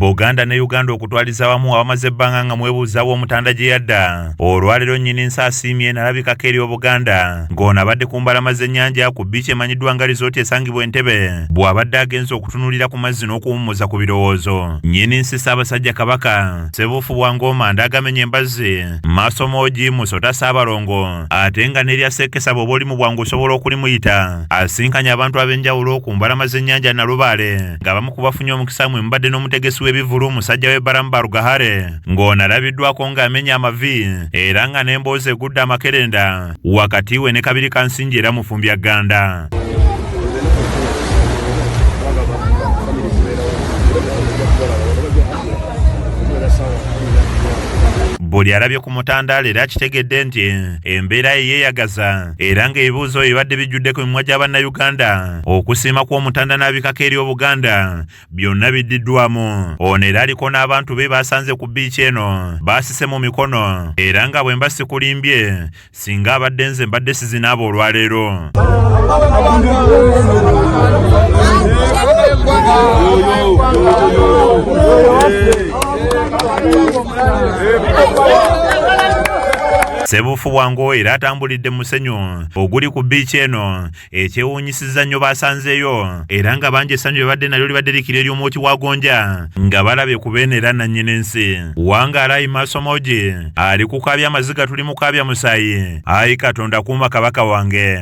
Buganda ne Uganda okutwaliza wamu abamaze ebbanga nga mwebuuzaawo omutanda gye yadda. Olwaleero nnyini nsi asiimye Nalabikako eri Obuganda ng'ono abadde ku mbalama z'ennyanja ku bbiici emanyiddwa nga Resort esangibwa Entebbe bw'abadde agenze okutunuulira ku mazzi n'okuwummuza ku birowoozo. Nnyini nsi Ssaabasajja Kabaka Ssebuufu Bwangoma Ndagamenye Embazzi Maaso Moogi Musota Ssaabalongo ate nga n'erya Sseekesa bw'oba oli mu bwangu osobola okulimuyita asinkanye abantu ab'enjawulo ku mbalama z'ennyanja Nalubaale ng'abamu ku bafunye omukisa mwe mbadde n'omutegesi w'ebivulu omusajja w'e Mbalama Rugahare ng'ono alabiddwako ng'amenya amavi era nga n'emboozi egudde amakerenda wakati we ne Kabiri Kansingi era Mufumbya Gganda. Buli alabye ku mutandaalo era kitegedde nti embeera ye yeeyagaza era ng'ebibuuzo ebibadde bijjudde ku mimwa gy'Abannayuganda okusiima kw'omutanda Nalabikako eri Obuganda byonna biddiddwamu. Ono era aliko n'abantu be baasanze ku bbiici eno baasise mu mikono era nga bwe mba sikulimbye singa abadde nze mbadde sizinaaba olwaleero. Ssebuufu Bwango era atambulidde musenyu oguli ku bbiici eno ekyewuunyisizza nnyo baasanzeeyo era nga bangi essanyu libadde nalyo libadde likira ery'omwoki wa gonja nga balabye ku beene nannyini nsi. Wangaalayi Maaso Moogi ali kukaabya amaziga tuli mukaabya musaayi. Ayi Katonda kuuma Kabaka wange.